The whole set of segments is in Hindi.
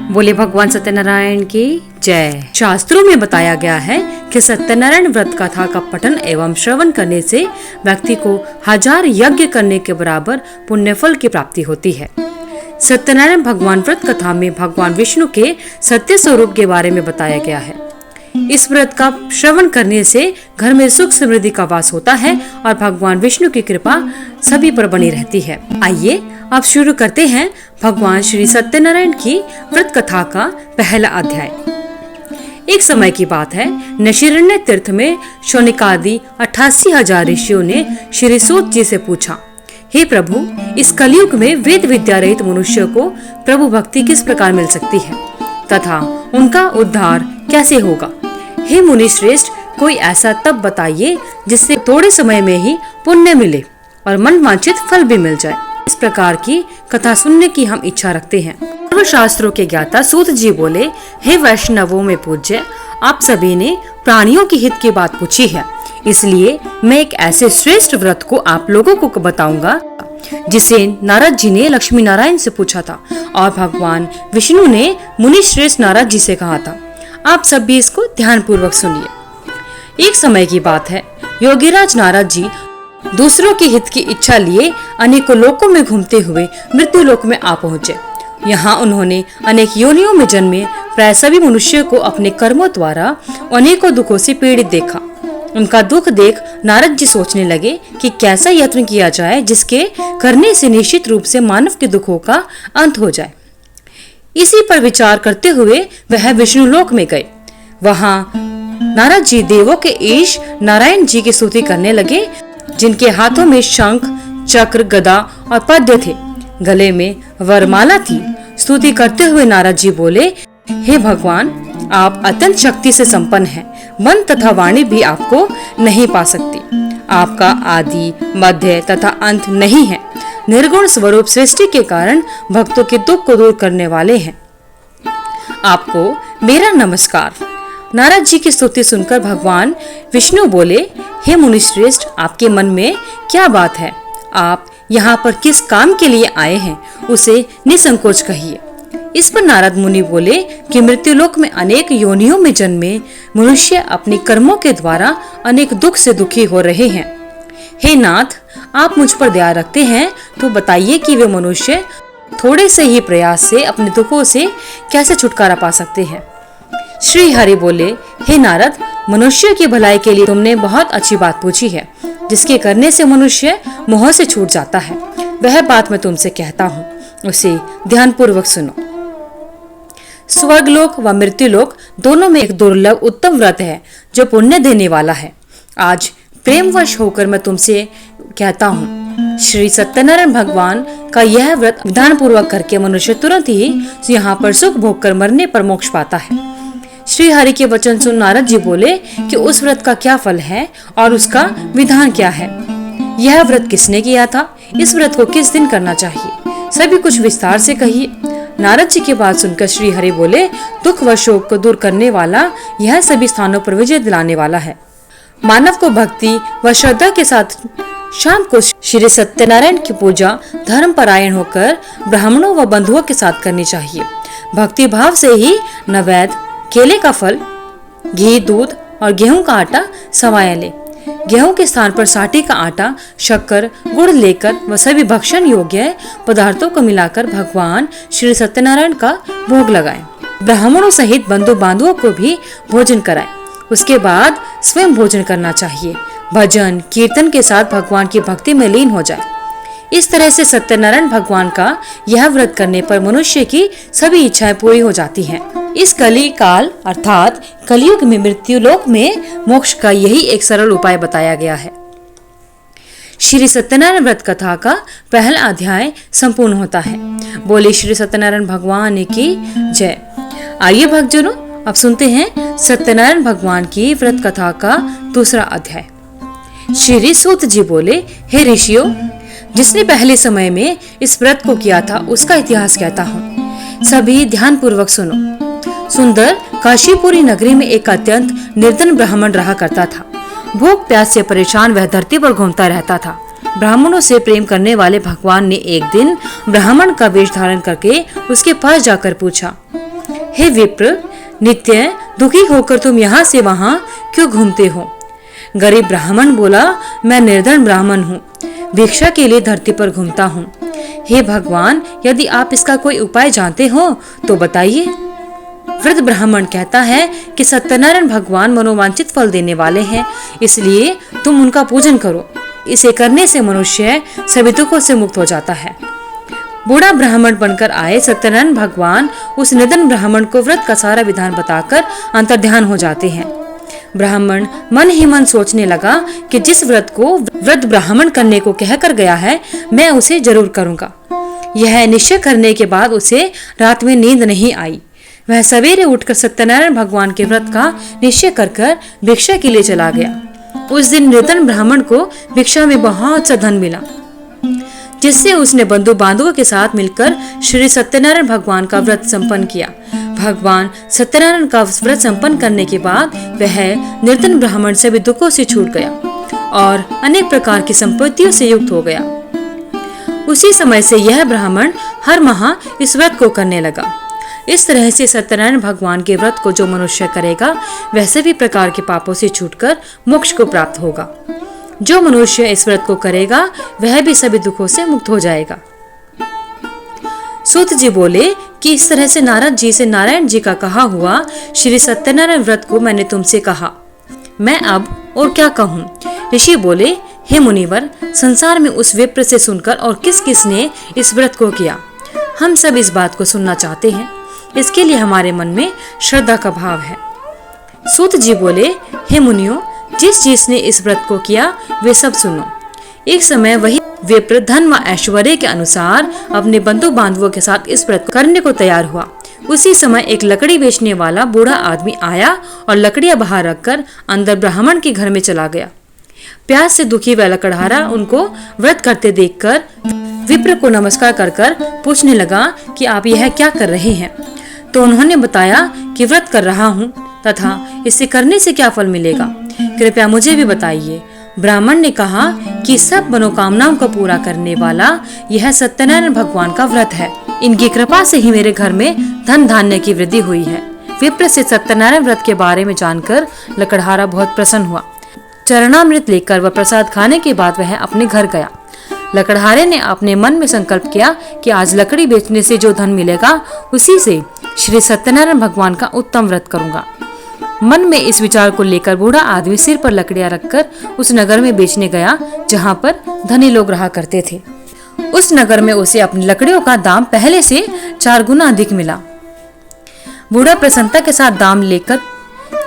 बोले भगवान सत्यनारायण की जय। शास्त्रों में बताया गया है कि सत्यनारायण व्रत कथा का पठन एवं श्रवण करने से व्यक्ति को 1000 यज्ञ करने के बराबर पुण्य फल की प्राप्ति होती है। सत्यनारायण भगवान व्रत कथा में भगवान विष्णु के सत्य स्वरूप के बारे में बताया गया है। इस व्रत का श्रवण करने से घर में सुख समृद्धि का वास होता है और भगवान विष्णु की कृपा सभी पर बनी रहती है। आइए अब शुरू करते हैं भगवान श्री सत्यनारायण की व्रत कथा का पहला अध्याय। एक समय की बात है, नैमिषारण्य तीर्थ में शौनकादि 88,000 ऋषियों ने श्री सूत जी से पूछा, हे प्रभु, इस कलयुग में वेद विद्या रहित मनुष्य को प्रभु भक्ति किस प्रकार मिल सकती है तथा उनका उद्धार कैसे होगा? हे मुनि श्रेष्ठ, कोई ऐसा तप बताइए जिससे थोड़े समय में ही पुण्य मिले और मन वांछित फल भी मिल जाए। इस प्रकार की कथा सुनने की हम इच्छा रखते हैं। सर्वशास्त्रों के ज्ञाता सूत जी बोले, हे वैष्णवों में पूज्य, आप सभी ने प्राणियों की हित की बात पूछी है, इसलिए मैं एक ऐसे श्रेष्ठ व्रत को आप लोगों को बताऊंगा जिसे नारद जी ने लक्ष्मी नारायण से पूछा था और भगवान विष्णु ने मुनि श्रेष्ठ नारद जी से कहा था। आप सब भी इसको ध्यान पूर्वक सुनिए। एक समय की बात है, योगीराज नारद जी दूसरों के हित की इच्छा लिए अनेकों लोकों में घूमते हुए मृत्यु लोक में आ पहुँचे। यहाँ उन्होंने अनेक योनियों में जन्मे प्राय सभी मनुष्य को अपने कर्मों द्वारा अनेकों दुखों से पीड़ित देखा। उनका दुख देख नारद जी सोचने लगे कि कैसा यत्न किया जाए जिसके करने से निश्चित रूप से मानव के दुखों का अंत हो जाए। इसी पर विचार करते हुए वह विष्णु लोक में गए। वहाँ नारद जी देवों के ईश नारायण जी की स्तुति करने लगे, जिनके हाथों में शंख, चक्र, गदा और पद्य थे, गले में वरमाला थी। स्तुति करते हुए नारद जी बोले, हे भगवान, आप अत्यंत शक्ति से संपन्न हैं, मन तथा वाणी भी आपको नहीं पा सकती। आपका आदि, मध्य तथा अंत नहीं है। निर्गुण स्वरूप सृष्टि के कारण भक्तों के दुख को दूर करने वाले हैं। आपको मेरा नमस्कार। नारद जी की स्तुति सुनकर भगवान विष्णु बोले, हे मुनिश्रेष्ठ, आपके मन में क्या बात है? आप यहाँ पर किस काम के लिए आए हैं, उसे निसंकोच कहिए। इस पर नारद मुनि बोले कि मृत्युलोक में अनेक योनियों में जन्मे मनुष्य अपने कर्मों के द्वारा अनेक दुख से दुखी हो रहे हैं। हे नाथ, आप मुझ पर दया रखते हैं तो बताइए कि वे मनुष्य थोड़े से ही प्रयास से अपने दुखों से कैसे छुटकारा पा सकते हैं। श्री हरि बोले, हे नारद, मनुष्य की भलाई के लिए तुमने बहुत अच्छी बात पूछी है, जिसके करने से मनुष्य मोह से छूट जाता है। वह बात मैं तुमसे कहता हूँ, उसे ध्यान पूर्वक सुनो। स्वर्गलोक व मृत्युलोक दोनों में एक दुर्लभ उत्तम व्रत है जो पुण्य देने वाला है। आज प्रेमवश होकर मैं तुमसे कहता हूँ, श्री सत्यनारायण भगवान का यह व्रत विधान पूर्वक करके मनुष्य तुरंत ही यहाँ पर सुख भोग कर मरने पर मोक्ष पाता है। श्री हरि के वचन सुन नारद जी बोले कि उस व्रत का क्या फल है और उसका विधान क्या है। यह व्रत किसने किया था? इस व्रत को किस दिन करना चाहिए? सभी कुछ विस्तार से कहिए। नारद जी की बात सुनकर श्री हरि बोले, दुख व शोक को दूर करने वाला, यह सभी स्थानों पर विजय दिलाने वाला है। मानव को भक्ति व श्रद्धा के साथ शाम को श्री सत्यनारायण की पूजा धर्म परायण होकर ब्राह्मणों व बंधुओं के साथ करनी चाहिए। भक्ति भाव से ही नैवेद्य, केले का फल, घी, दूध और गेहूं का आटा सवाया ले। गेहूं के स्थान पर साठी का आटा, शक्कर, गुड़ लेकर व सभी भक्षण योग्य पदार्थों को मिलाकर भगवान श्री सत्यनारायण का भोग लगाएं। ब्राह्मणों सहित बंधु बांधवों को भी भोजन कराएं। उसके बाद स्वयं भोजन करना चाहिए। भजन कीर्तन के साथ भगवान की भक्ति में लीन हो जाए। इस तरह से सत्यनारायण भगवान का यह व्रत करने पर मनुष्य की सभी इच्छाएं पूरी हो जाती हैं। इस कली काल अर्थात कलयुग में मृत्युलोक में मोक्ष का यही एक सरल उपाय बताया गया है। श्री सत्यनारायण व्रत कथा का पहला अध्याय संपूर्ण होता है। बोले श्री सत्यनारायण भगवान की जय। आइए भक्तजनों, अब सुनते हैं सत्यनारायण भगवान की व्रत कथा का दूसरा अध्याय। श्री सूत जी बोले, हे ऋषियों, जिसने पहले समय में इस व्रत को किया था उसका इतिहास कहता हूँ, सभी ध्यान पूर्वक सुनो। सुंदर काशीपुरी नगरी में एक अत्यंत निर्धन ब्राह्मण रहा करता था। भूख प्यास से परेशान वह धरती पर घूमता रहता था। ब्राह्मणों से प्रेम करने वाले भगवान ने एक दिन ब्राह्मण का वेश धारण करके उसके पास जाकर पूछा, हे विप्र, नित्य दुखी होकर तुम यहाँ से वहां क्यों घूमते हो? गरीब ब्राह्मण बोला, मैं निर्धन ब्राह्मण हूँ, भिक्षा के लिए धरती पर घूमता हूँ। हे भगवान, यदि आप इसका कोई उपाय जानते हो तो बताइए। वृद्ध ब्राह्मण कहता है कि सत्यनारायण भगवान मनोवांछित फल देने वाले हैं, इसलिए तुम उनका पूजन करो। इसे करने से मनुष्य सभी दुखों से मुक्त हो जाता है। बूढ़ा ब्राह्मण बनकर आए सत्यनारायण भगवान उस निर्धन ब्राह्मण को व्रत का सारा विधान बताकर अंतर्ध्यान हो जाते हैं। ब्राह्मण मन ही मन सोचने लगा कि जिस व्रत को वृद्ध ब्राह्मण करने को कहकर गया है, मैं उसे जरूर करूंगा। यह निश्चय करने के बाद उसे रात में नींद नहीं आई। वह सवेरे उठकर सत्यनारायण भगवान के व्रत का निश्चय कर भिक्षा के लिए चला गया। उस दिन निर्धन ब्राह्मण को भिक्षा में बहुत सा धन मिला, जिससे उसने बंधु बांधवों के साथ मिलकर श्री सत्यनारायण भगवान का व्रत संपन्न किया। भगवान सत्यनारायण का व्रत संपन्न करने के बाद वह निर्धन ब्राह्मण सभी दुखों से छूट गया और अनेक प्रकार की संपत्तियों से युक्त हो गया। उसी समय से यह ब्राह्मण हर माह इस व्रत को करने लगा। इस तरह से सत्यनारायण भगवान के व्रत को जो मनुष्य करेगा वह सभी प्रकार के पापों से छूटकर मोक्ष को प्राप्त होगा। जो मनुष्य इस व्रत को करेगा वह भी सभी दुखों से मुक्त हो जाएगा। सूत जी बोले कि इस तरह से नारद जी से नारायण जी का कहा हुआ श्री सत्यनारायण व्रत को मैंने तुमसे कहा, मैं अब और क्या कहूँ। ऋषि बोले, हे मुनिवर, संसार में उस विप्र से सुनकर और किस किस ने इस व्रत को किया, हम सब इस बात को सुनना चाहते हैं। इसके लिए हमारे मन में श्रद्धा का भाव है। सूत जी बोले, हे मुनियों, जिसने इस व्रत को किया वे सब सुनो। एक समय वही विप्र धन व ऐश्वर्य के अनुसार अपने बंधु बांधवों के साथ इस व्रत करने को तैयार हुआ। उसी समय एक लकड़ी बेचने वाला बूढ़ा आदमी आया और लकड़ियां बाहर रखकर अंदर ब्राह्मण के घर में चला गया। प्यास से दुखी वह लकड़हारा उनको व्रत करते देखकर विप्र को नमस्कार कर पूछने लगा कि आप यह क्या कर रहे हैं। तो उन्होंने बताया कि व्रत कर रहा हूँ तथा इसे करने से क्या फल मिलेगा, कृपया मुझे भी बताइए। ब्राह्मण ने कहा कि सब मनोकामनाओं को पूरा करने वाला यह सत्यनारायण भगवान का व्रत है। इनकी कृपा से ही मेरे घर में धन धान्य की वृद्धि हुई है। विप्र से सत्यनारायण व्रत के बारे में जानकर लकड़हारा बहुत प्रसन्न हुआ। चरणामृत लेकर वह प्रसाद खाने के बाद वह अपने घर गया। लकड़हारे ने अपने मन में संकल्प किया कि आज लकड़ी बेचने से जो धन मिलेगा उसी से श्री सत्यनारायण भगवान का उत्तम व्रत करूंगा। मन में इस विचार को लेकर बूढ़ा आदमी सिर पर लकड़ियां रखकर उस नगर में बेचने गया जहां पर धनी लोग रहा करते थे। उस नगर में उसे अपनी लकड़ियों का दाम पहले से 4 गुना अधिक मिला। बूढ़ा प्रसन्नता के साथ दाम लेकर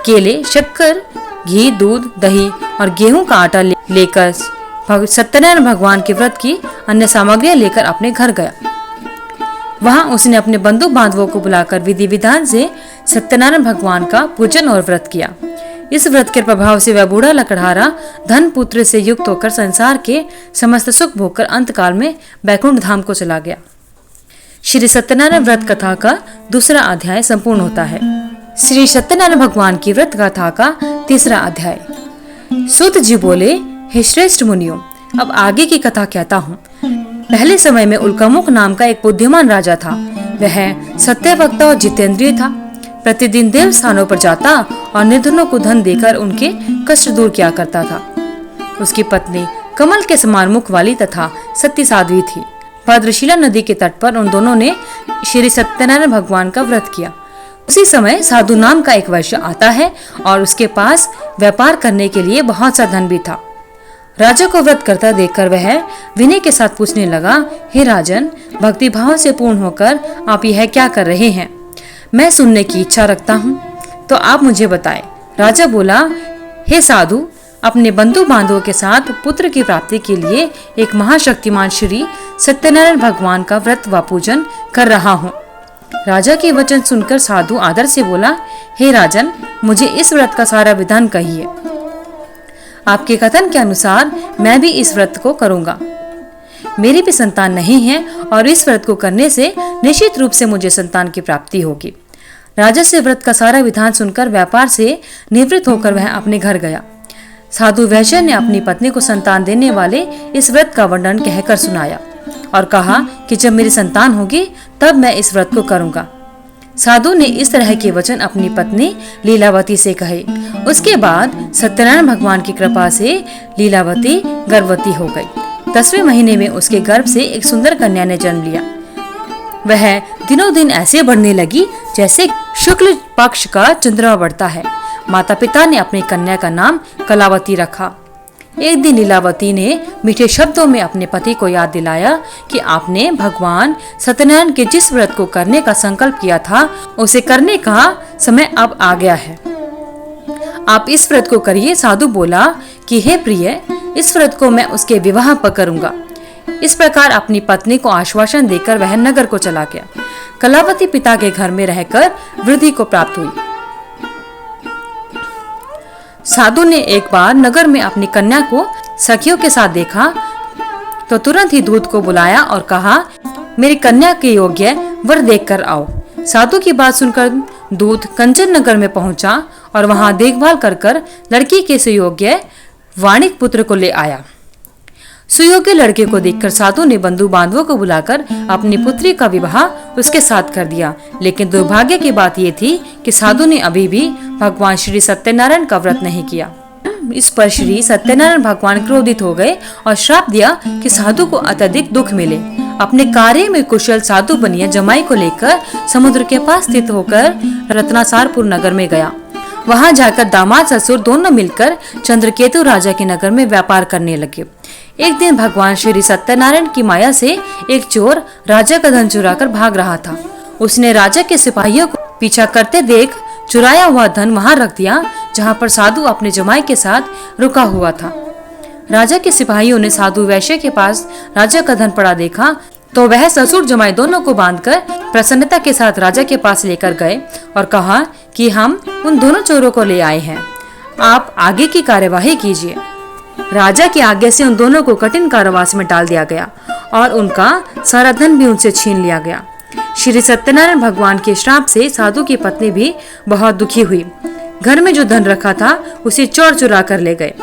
केले, शक्कर, घी, दूध, दही और गेहूं का आटा लेकर सत्यनारायण भगवान के व्रत की अन्य सामग्रियां लेकर अपने घर गया। वहां उसने अपने बंधु बांधवों को बुलाकर विधि विधान से सत्यनारायण भगवान का पूजन और व्रत किया। इस व्रत के प्रभाव से वह बूढ़ा लकड़हारा धन पुत्र से युक्त होकर संसार के समस्त सुख भोगकर अंतकाल में बैकुंठ धाम को चला गया। श्री सत्यनारायण व्रत कथा का दूसरा अध्याय संपूर्ण होता है। श्री सत्यनारायण भगवान की व्रत कथा का तीसरा अध्याय। सूत जी बोले, हे श्रेष्ठ मुनियों, अब आगे की कथा कहता हूँ। पहले समय में उल्कामुख नाम का एक बुद्धिमान राजा था। वह सत्यवक्ता और जितेंद्रिय था। प्रतिदिन देव स्थानों पर जाता और निर्धनों को धन देकर उनके कष्ट दूर किया करता था। उसकी पत्नी कमल के समान मुख वाली तथा सत्य साध्वी थी। भद्रशिला नदी के तट पर उन दोनों ने श्री सत्यनारायण भगवान का व्रत किया। उसी समय साधु नाम का एक वैश्य आता है और उसके पास व्यापार करने के लिए बहुत सा धन भी था। राजा को व्रत करता देखकर वह विनय के साथ पूछने लगा, हे राजन, भक्ति भाव से पूर्ण होकर आप यह क्या कर रहे हैं? मैं सुनने की इच्छा रखता हूँ, तो आप मुझे बताएं। राजा बोला, हे साधु, अपने बंधु बांधवों के साथ पुत्र की प्राप्ति के लिए एक महाशक्तिमान श्री सत्यनारायण भगवान का व्रत व पूजन कर रहा हूँ। राजा के वचन सुनकर साधु आदर से बोला, हे राजन, मुझे इस व्रत का सारा विधान कहिए। आपके कथन के अनुसार मैं भी इस व्रत को करूंगा। मेरी भी संतान नहीं है और इस व्रत को करने से निश्चित रूप से मुझे संतान की प्राप्ति होगी। राजा से व्रत का सारा विधान सुनकर व्यापार से निवृत्त होकर वह अपने घर गया। साधु वैश्य ने अपनी पत्नी को संतान देने वाले इस व्रत का वर्णन कहकर सुनाया और कहा कि जब मेरी संतान होगी तब मैं इस व्रत को करूंगा। साधु ने इस तरह के वचन अपनी पत्नी लीलावती से कहे। उसके बाद सत्यनारायण भगवान की कृपा से लीलावती गर्भवती हो गई। 10वें महीने में उसके गर्भ से एक सुंदर कन्या ने जन्म लिया। वह दिनों दिन ऐसे बढ़ने लगी जैसे शुक्ल पक्ष का चंद्रमा बढ़ता है। माता पिता ने अपनी कन्या का नाम कलावती रखा। एक दिन लीलावती ने मीठे शब्दों में अपने पति को याद दिलाया कि आपने भगवान सत्यनारायण के जिस व्रत को करने का संकल्प किया था उसे करने का समय अब आ गया है। आप इस व्रत को करिए। साधु बोला कि हे प्रिय, इस व्रत को मैं उसके विवाह पर करूंगा। इस प्रकार अपनी पत्नी को आश्वासन देकर वह नगर को चला गया। कलावती पिता के घर में रहकर वृद्धि को प्राप्त हुई। साधु ने एक बार नगर में अपनी कन्या को सखियों के साथ देखा तो तुरंत ही दूत को बुलाया और कहा, मेरी कन्या के योग्य वर देखकर आओ। साधु की बात सुनकर दूत कंचन नगर में पहुंचा और वहां देखभाल कर लड़की के सुयोग्य वाणिक पुत्र को ले आया। सुयोग्य लड़के को देखकर साधु ने बंधु बांधवों को बुलाकर अपनी पुत्री का विवाह उसके साथ कर दिया। लेकिन दुर्भाग्य की बात ये थी कि साधु ने अभी भी भगवान श्री सत्यनारायण का व्रत नहीं किया। इस पर श्री सत्यनारायण भगवान क्रोधित हो गए और श्राप दिया कि साधु को अत्यधिक दुख मिले। अपने कार्य में कुशल साधु बनिया जमाई को लेकर समुद्र के पास स्थित होकर रत्नासारपुर नगर में गया। वहां जाकर दामाद ससुर दोनों मिलकर चंद्रकेतु राजा के नगर में व्यापार करने लगे। एक दिन भगवान श्री सत्यनारायण की माया से एक चोर राजा का धन चुराकर भाग रहा था। उसने राजा के सिपाहियों को पीछा करते देख चुराया हुआ धन वहां रख दिया जहां पर साधु अपने जमाई के साथ रुका हुआ था। राजा के सिपाहियों ने साधु वैश्य के पास राजा का धन पड़ा देखा तो वह ससुर जमाई दोनों को बांधकर प्रसन्नता के साथ राजा के पास लेकर गए और कहा कि हम उन दोनों चोरों को ले आए हैं, आप आगे की कार्यवाही कीजिए। राजा की आज्ञा से उन दोनों को कठिन कारावास में डाल दिया गया और उनका सारा धन भी उनसे छीन लिया गया। श्री सत्यनारायण भगवान के श्राप से साधु की पत्नी भी बहुत दुखी हुई। घर में जो धन रखा था उसे चोर चुरा कर ले गए।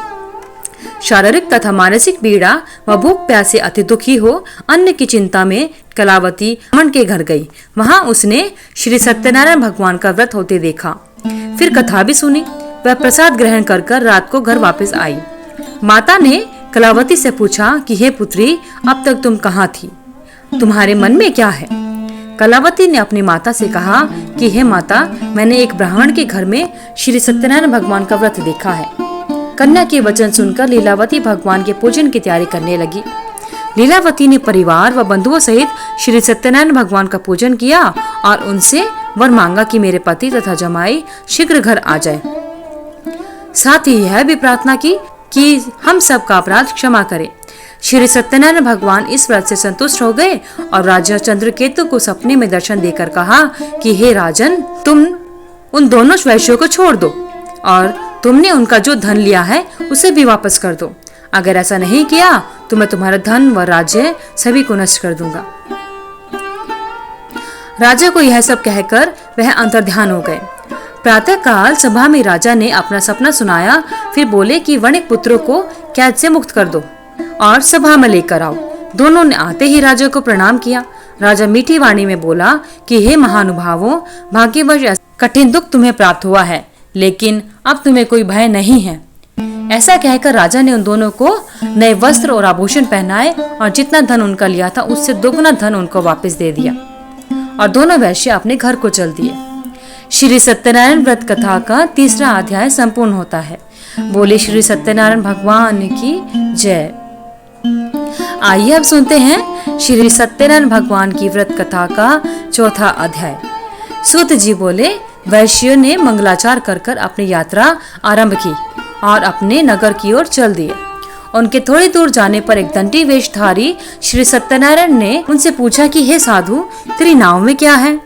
शारीरिक तथा मानसिक पीड़ा व भूख प्यास से अति दुखी हो अन्न की चिंता में कलावती ब्राह्मण के घर गई। वहां उसने श्री सत्यनारायण भगवान का व्रत होते देखा। फिर कथा भी सुनी। वह प्रसाद ग्रहण कर रात को घर वापस आई। माता ने कलावती से पूछा कि हे पुत्री, अब तक तुम कहाँ थी? तुम्हारे मन में क्या है? कलावती ने अपनी माता से कहा कि हे माता, मैंने एक ब्राह्मण के घर में श्री सत्यनारायण भगवान का व्रत देखा है। कन्या के वचन सुनकर लीलावती भगवान के पूजन की तैयारी करने लगी। लीलावती ने परिवार व बंधुओं सहित श्री सत्यनारायण भगवान का पूजन किया और उनसे वर मांगा कि मेरे पति तथा जमाई शीघ्र घर आ जाए। साथ ही यह भी प्रार्थना की कि हम सबका अपराध क्षमा करे। श्री सत्यनारायण भगवान इस व्रत से संतुष्ट हो गए और राजा चंद्रकेतु को सपने में दर्शन देकर कहा कि हे राजन, तुम उन दोनों वैश्यों को छोड़ दो और तुमने उनका जो धन लिया है उसे भी वापस कर दो। अगर ऐसा नहीं किया तो मैं तुम्हारा धन व राज्य सभी को नष्ट कर दूंगा। राजा को यह सब कहकर वह अंतर्ध्यान हो गए। प्रातः काल सभा में राजा ने अपना सपना सुनाया। फिर बोले कि वणिक पुत्रों को कैद से मुक्त कर दो और सभा में लेकर आओ। दोनों ने आते ही राजा को प्रणाम किया। राजा मीठी वाणी में बोला कि हे महानुभावों, भाग्यवश कठिन दुख तुम्हें प्राप्त हुआ है, लेकिन अब तुम्हें कोई भय नहीं है। ऐसा कहकर राजा ने उन दोनों को नए वस्त्र और आभूषण पहनाए और जितना धन उनका लिया था उससे दोगुना धन उनको वापस दे दिया और दोनों वैश्य अपने घर को चल दिए। श्री सत्यनारायण व्रत कथा का 3रा अध्याय संपूर्ण होता है। बोले श्री सत्यनारायण भगवान की जय। आइए अब सुनते हैं श्री सत्यनारायण भगवान की व्रत कथा का 4था अध्याय। सूत जी बोले, वैश्यों ने मंगलाचार कर अपनी यात्रा आरंभ की और अपने नगर की ओर चल दिए। उनके थोड़ी दूर जाने पर एक दंडी वेशधारी श्री सत्यनारायण ने उनसे पूछा कि हे साधु, तेरी नाव में क्या है?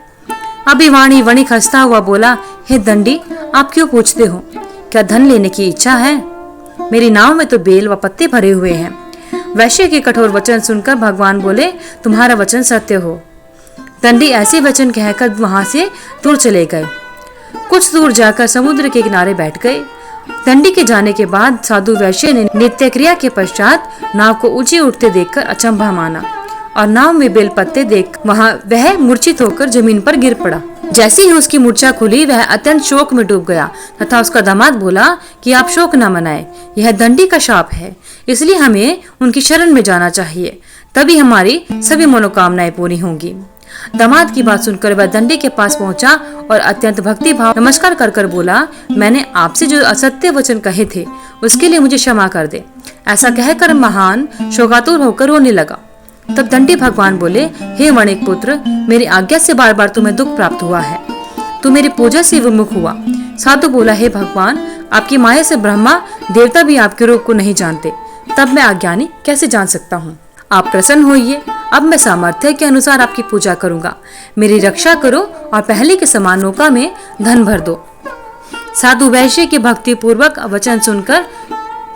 अभिवाणी वणिक हंसता हुआ बोला, हे दंडी, आप क्यों पूछते हो? क्या धन लेने की इच्छा है? मेरी नाव में तो बेल व पत्ते भरे हुए हैं। वैश्य के कठोर वचन सुनकर भगवान बोले, तुम्हारा वचन सत्य हो। दंडी ऐसे वचन कहकर वहां से दूर चले गए। कुछ दूर जाकर समुद्र के किनारे बैठ गए। दंडी के जाने के बाद साधु वैश्य ने नित्य क्रिया के पश्चात नाव को ऊंचे उठते देखकर अचंभा माना और नाव में बेल पत्ते देख वहाँ वह मूर्छित होकर जमीन पर गिर पड़ा। जैसे ही उसकी मूर्छा खुली वह अत्यंत शोक में डूब गया तथा उसका दामाद बोला कि आप शोक न मनाएं, यह दंडी का शाप है, इसलिए हमें उनकी शरण में जाना चाहिए, तभी हमारी सभी मनोकामनाएं पूरी होंगी। दामाद की बात सुनकर वह दंडी के पास पहुंचा और अत्यंत भक्ति भाव नमस्कार कर कर बोला, मैंने आपसे जो असत्य वचन कहे थे उसके लिए मुझे क्षमा कर दे। ऐसा कहकर महान शोकातुर होकर रोने लगा। तब दंडी भगवान बोले, हे वणिक पुत्र, मेरी आज्ञा से बार बार तुम्हें दुख प्राप्त हुआ है, तू मेरी पूजा से विमुख हुआ। साधु बोला, हे भगवान, आपकी माया से ब्रह्मा देवता भी आपके रूप को नहीं जानते, तब मैं अज्ञानी कैसे जान सकता हूँ। आप प्रसन्न होइए, अब मैं सामर्थ्य के अनुसार आपकी पूजा करूंगा, मेरी रक्षा करो और पहले के समान नौका में धन भर दो। साधु वैश्य के भक्ति पूर्वक वचन सुनकर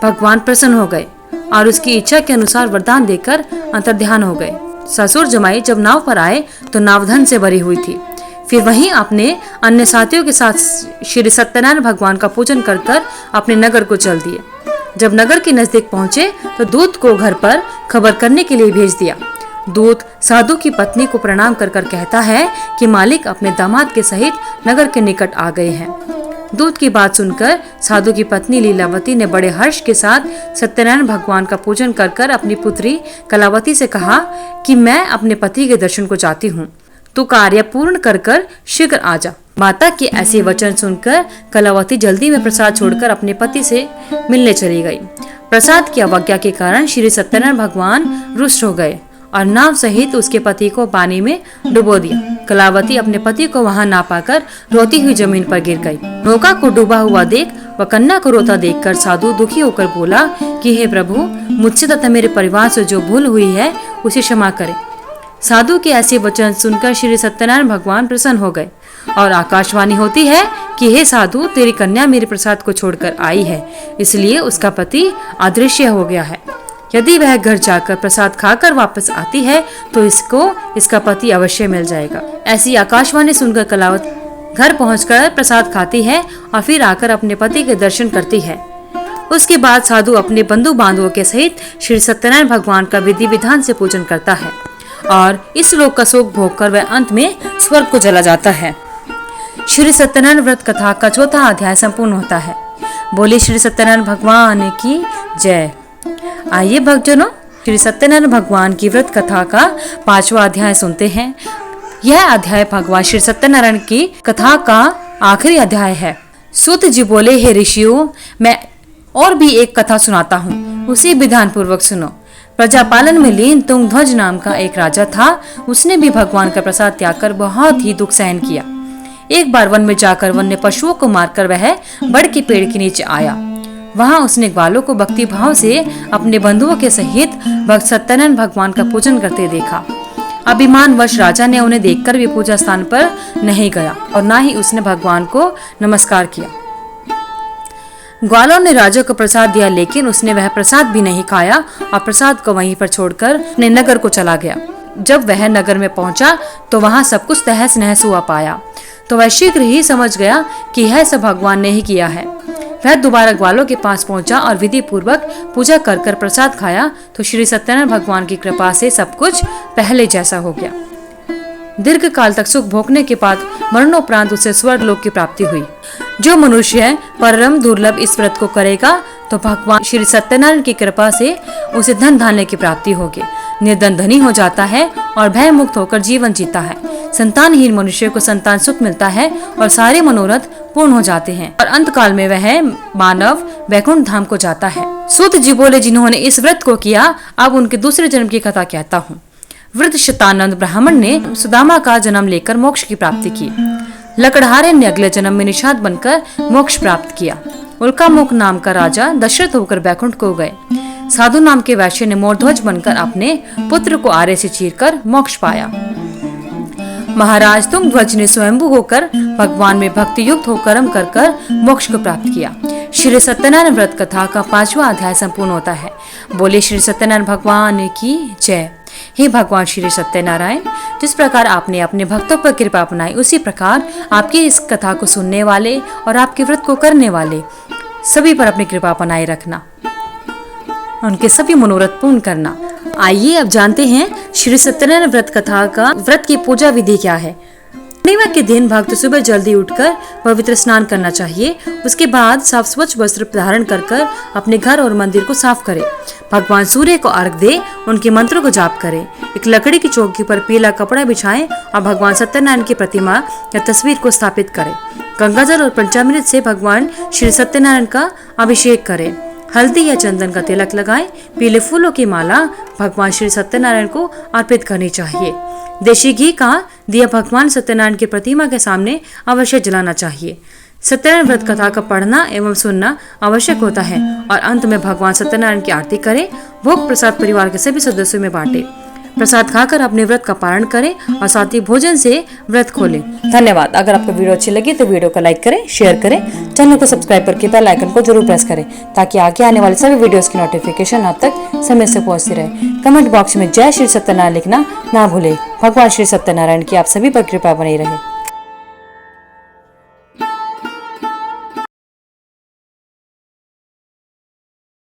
भगवान प्रसन्न हो गए और उसकी इच्छा के अनुसार वरदान देकर अंतर्ध्यान हो गए। ससुर जमाई जब नाव पर आए तो नाव धन से भरी हुई थी। फिर वहीं अपने अन्य साथियों के साथ श्री सत्यनारायण भगवान का पूजन कर अपने नगर को चल दिए। जब नगर के नजदीक पहुंचे तो दूत को घर पर खबर करने के लिए भेज दिया। दूत साधु की पत्नी को प्रणाम कर कहता है कि मालिक अपने दामाद के सहित नगर के निकट आ गए हैं। दूत की बात सुनकर साधु की पत्नी लीलावती ने बड़े हर्ष के साथ सत्यनारायण भगवान का पूजन कर अपनी पुत्री कलावती से कहा कि मैं अपने पति के दर्शन को चाहती हूँ, तू कार्य पूर्ण कर शीघ्र आ जा। माता के ऐसे वचन सुनकर कलावती जल्दी में प्रसाद छोड़कर अपने पति से मिलने चली गई। प्रसाद की अवज्ञा के कारण श्री सत्यनारायण भगवान रुष्ट हो गए और नाव सहित उसके पति को पानी में डुबो दिया। कलावती अपने पति को वहां ना पाकर रोती हुई जमीन पर गिर गई। नौका को डूबा हुआ देख व कन्या को रोता देखकर साधु दुखी होकर बोला कि हे प्रभु, मुझसे तथा मेरे परिवार से जो भूल हुई है उसे क्षमा करें। साधु के ऐसे वचन सुनकर श्री सत्यनारायण भगवान प्रसन्न हो गए और आकाशवाणी होती है कि हे साधु, तेरी कन्या मेरे प्रसाद को छोड़कर आई है, इसलिए उसका पति अदृश्य हो गया है। यदि वह घर जाकर प्रसाद खाकर वापस आती है तो इसका पति अवश्य मिल जाएगा। ऐसी आकाशवाणी सुनकर कलावती घर पहुंचकर प्रसाद खाती है और फिर आकर अपने पति के दर्शन करती है। उसके बाद साधु अपने बंधु बांधवों के सहित श्री सत्यनारायण भगवान का विधि विधान से पूजन करता है और इस लोक का सुख भोग कर वह अंत में स्वर्ग को चला जाता है। श्री सत्यनारायण व्रत कथा का चौथा अध्याय संपूर्ण होता है। बोले श्री सत्यनारायण भगवान की जय। आइए भक्तजनों, श्री सत्यनारायण भगवान की व्रत कथा का 5वां अध्याय सुनते हैं। यह अध्याय भगवान श्री सत्यनारायण की कथा का आखिरी अध्याय है। सूत जी बोले, हे ऋषियों, मैं और भी एक कथा सुनाता हूँ, उसे विधान पूर्वक सुनो। प्रजापालन में लीन तुंगध्वज नाम का एक राजा था। उसने भी भगवान का प्रसाद त्याग कर बहुत ही दुख सहन किया। एक बार वन में जाकर वन्य पशुओं को मारकर वह बड़ के पेड़ के नीचे आया। वहां उसने ग्वालों को भक्ति भाव से अपने बंधुओं के सहित भक्त सत्यनारायण भगवान का पूजन करते देखा। अभिमानवश राजा ने उन्हें देखकर भी पूजा स्थान पर नहीं गया और न ही उसने भगवान को नमस्कार किया। ग्वालों ने राजा को प्रसाद दिया, लेकिन उसने वह प्रसाद भी नहीं खाया और प्रसाद को वहीं पर छोड़कर अपने नगर को चला गया। जब वह नगर में पहुंचा तो वहां सब कुछ तहस नहस हुआ पाया, तो वह शीघ्र ही समझ गया कि यह सब भगवान ने ही किया है। वह दोबारा ग्वालों के पास पहुंचा और विधि पूर्वक पूजा कर प्रसाद खाया तो श्री सत्यनारायण भगवान की कृपा से सब कुछ पहले जैसा हो गया। दीर्घ काल तक सुख भोगने के बाद मरणोपरांत उसे स्वर्ग लोक की प्राप्ति हुई। जो मनुष्य परम दुर्लभ इस व्रत को करेगा तो भगवान श्री सत्यनारायण की कृपा से उसे धन धान्य की प्राप्ति होगी, निर्धन धनी हो जाता है और भय मुक्त होकर जीवन जीता है। संतानहीन मनुष्य को संतान सुख मिलता है और सारे मनोरथ पूर्ण हो जाते हैं और अंत काल में वह मानव वैकुंठ धाम को जाता है। सूत जी बोले, जिन्होंने इस व्रत को किया, अब उनके दूसरे जन्म की कथा कहता हूँ। वृद्ध शतानंद ब्राह्मण ने सुदामा का जन्म लेकर मोक्ष की प्राप्ति की। लकड़हारे ने अगले जन्म में निषाद बनकर मोक्ष प्राप्त किया। उल्कामुख नाम का राजा दशरथ होकर बैकुंठ को गए। साधु नाम के वैश्य ने मोरध्वज बनकर अपने पुत्र को आरे से चीरकर मोक्ष पाया। महाराज तुंगध्वज ने स्वयंभू होकर भगवान में भक्ति युक्त होकर कर्म कर मोक्ष को प्राप्त किया। श्री सत्यनारायण व्रत कथा का 5वां अध्याय संपूर्ण होता है। बोले श्री सत्यनारायण भगवान की जय। हे भगवान श्री सत्यनारायण, जिस प्रकार आपने अपने भक्तों पर कृपा अपनाई, उसी प्रकार आपकी इस कथा को सुनने वाले और आपके व्रत को करने वाले सभी पर अपनी कृपा बनाए रखना, उनके सभी मनोरथ पूर्ण करना। आइए अब जानते हैं श्री सत्यनारायण व्रत कथा का व्रत की पूजा विधि क्या है। पूर्णिमा के दिन भक्त सुबह जल्दी उठकर पवित्र स्नान करना चाहिए। उसके बाद साफ स्वच्छ वस्त्र धारण कर अपने घर और मंदिर को साफ करें। भगवान सूर्य को अर्घ दे, उनके मंत्रों को जाप करें। एक लकड़ी की चौकी पर पीला कपड़ा बिछाएं और भगवान सत्यनारायण की प्रतिमा या तस्वीर को स्थापित करें। गंगाजल और पंचामृत से भगवान श्री सत्यनारायण का अभिषेक करें। हल्दी या चंदन का तिलक लगाएं। पीले फूलों की माला भगवान श्री सत्यनारायण को अर्पित करनी चाहिए। देशी घी का दिया भगवान सत्यनारायण की प्रतिमा के सामने अवश्य जलाना चाहिए। सत्यनारायण व्रत कथा का पढ़ना एवं सुनना आवश्यक होता है और अंत में भगवान सत्यनारायण की आरती करें। भोग प्रसाद परिवार के सभी सदस्यों में बांटे। प्रसाद खाकर अपने व्रत का पारण करें और साथ ही भोजन से व्रत खोलें। धन्यवाद। अगर आपको वीडियो अच्छी लगी तो वीडियो को लाइक करें, शेयर करें, चैनल को सब्सक्राइब करके बेल आइकन को जरूर प्रेस करें ताकि आगे आने वाले सभी वीडियोस की नोटिफिकेशन आप तक समय से पहुंचती रहे। कमेंट बॉक्स में जय श्री सत्यनारायण लिखना ना भूलें। भगवान श्री सत्यनारायण की आप सभी पर कृपा बनी रहे।